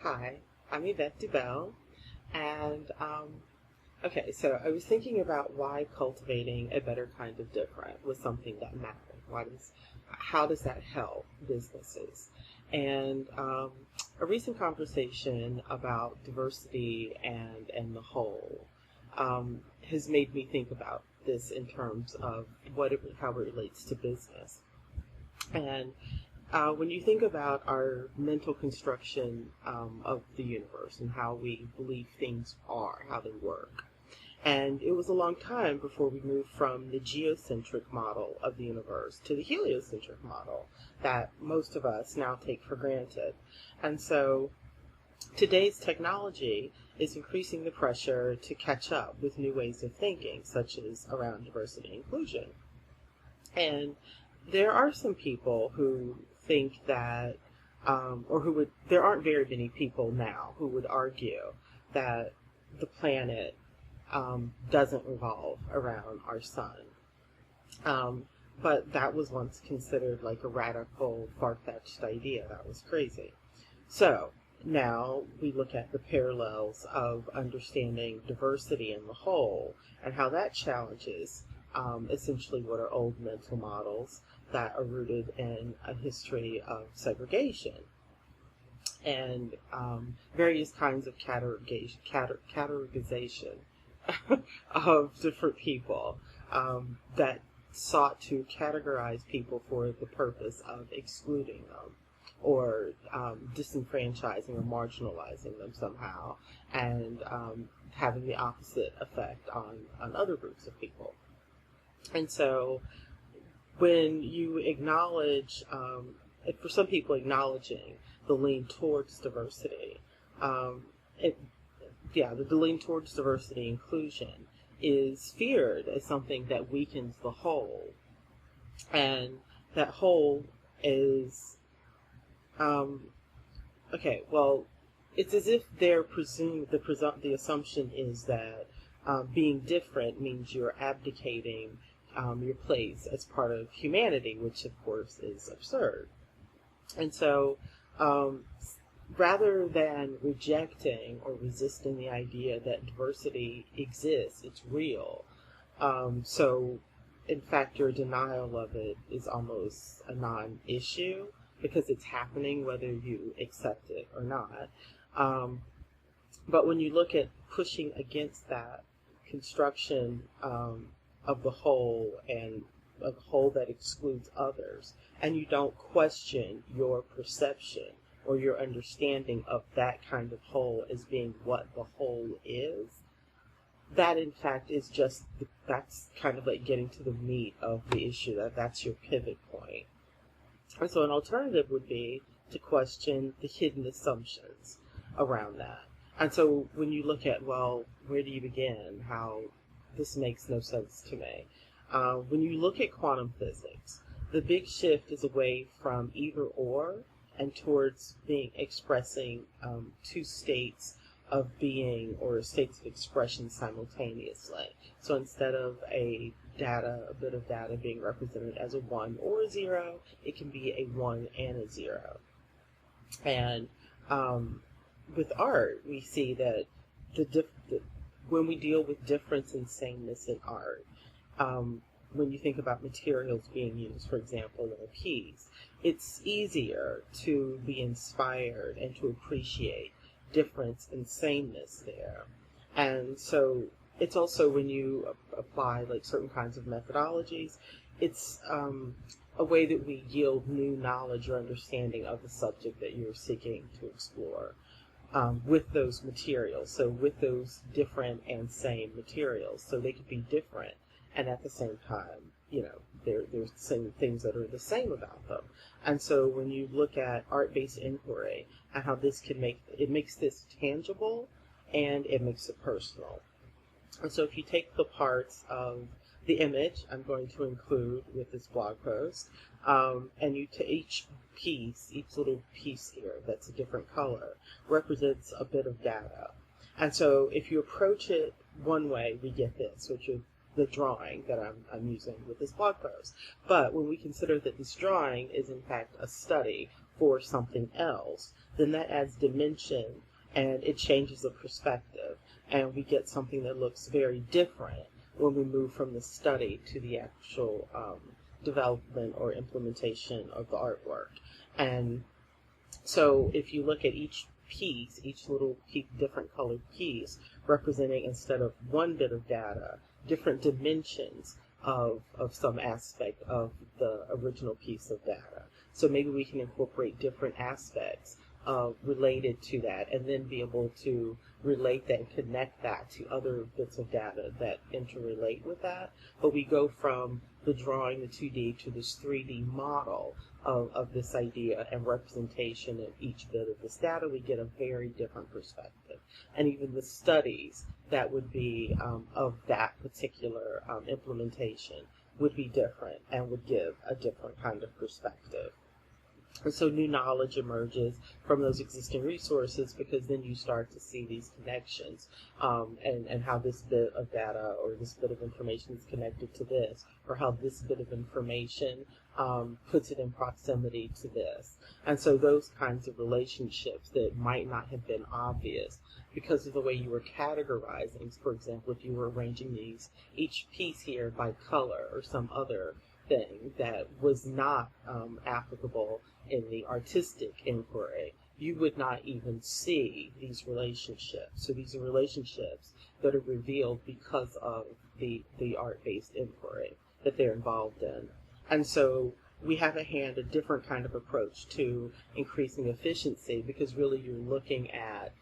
Hi, I'm Yvette Dubel, and okay, so I was thinking about why cultivating a better kind of different was something that mattered. How does that help businesses? And a recent conversation about diversity and the whole has made me think about this in terms of how it relates to business. And when you think about our mental construction of the universe and how we believe things are, how they work, and it was a long time before we moved from the geocentric model of the universe to the heliocentric model that most of us now take for granted. And so today's technology is increasing the pressure to catch up with new ways of thinking, such as around diversity and inclusion. And there are some people who think that, there aren't very many people now who would argue that the planet doesn't revolve around our sun. But that was once considered like a radical, far-fetched idea. That was crazy. So now we look at the parallels of understanding diversity in the whole and how that challenges essentially what are old mental models that are rooted in a history of segregation and various kinds of categorization of different people that sought to categorize people for the purpose of excluding them or disenfranchising or marginalizing them somehow and having the opposite effect on other groups of people. And so when you acknowledge, for some people acknowledging the lean towards diversity, the lean towards diversity inclusion is feared as something that weakens the whole. And that whole is, it's as if the assumption is that being different means you're abdicating your place as part of humanity, which of course is absurd. And so rather than rejecting or resisting the idea that diversity exists, it's real. So in fact, your denial of it is almost a non-issue because it's happening whether you accept it or not. But when you look at pushing against that construction of the whole and a whole that excludes others, and you don't question your perception or your understanding of that kind of whole as being what the whole is, that in fact is that's kind of like getting to the meat of the issue, that's your pivot point. And so an alternative would be to question the hidden assumptions around that. And so when you look at, well, where do you begin? How this makes no sense to me. When you look at quantum physics, the big shift is away from either or and towards expressing two states of being or states of expression simultaneously. So instead of a bit of data being represented as a 1 or a 0, it can be a 1 and a 0. And with art, we see that when we deal with difference and sameness in art, when you think about materials being used, for example, in a piece, it's easier to be inspired and to appreciate difference and sameness there. And so it's also when you apply like certain kinds of methodologies, it's a way that we yield new knowledge or understanding of the subject that you're seeking to explore. With those materials, so with those different and same materials, so they could be different and at the same time, there's some things that are the same about them. And so when you look at art-based inquiry and how this makes this tangible and it makes it personal. And so if you take the parts of the image I'm going to include with this blog post, and each little piece here that's a different color represents a bit of data. And so if you approach it one way, we get this, which is the drawing that I'm using with this blog post. But when we consider that this drawing is in fact a study for something else, then that adds dimension and it changes the perspective. And we get something that looks very different when we move from the study to the actual development or implementation of the artwork. And so if you look at each piece, each little piece, different colored piece, representing, instead of one bit of data, different dimensions of some aspect of the original piece of data. So maybe we can incorporate different aspects related to that, and then be able to relate that and connect that to other bits of data that interrelate with that. But we go from the drawing, the 2D, to this 3D model of this idea and representation of each bit of this data. We get a very different perspective. And even the studies that would be of that particular implementation would be different and would give a different kind of perspective. And so new knowledge emerges from those existing resources, because then you start to see these connections and how this bit of data or this bit of information is connected to this, or how this bit of information puts it in proximity to this. And so those kinds of relationships that might not have been obvious because of the way you were categorizing. For example, if you were arranging each piece here by color or some other thing that was not applicable in the artistic inquiry, you would not even see these relationships. So these are relationships that are revealed because of the art-based inquiry that they're involved in. And so we have at hand a different kind of approach to increasing efficiency, because really you're looking at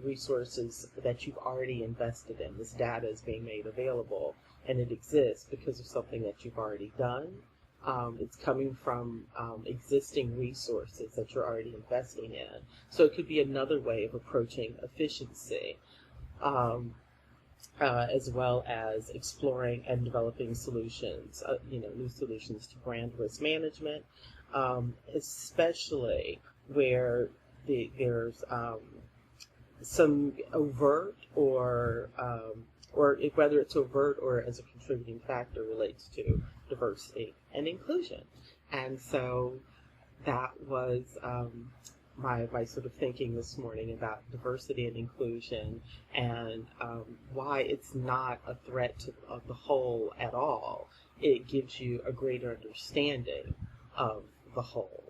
resources that you've already invested in. This data is being made available, and it exists because of something that you've already done. It's coming from existing resources that you're already investing in. So it could be another way of approaching efficiency, as well as exploring and developing solutions, new solutions to brand risk management, especially where there's some overt or whether it's overt or as a contributing factor relates to diversity and inclusion. And so that was my sort of thinking this morning about diversity and inclusion, and why it's not a threat of the whole at all. It gives you a greater understanding of the whole.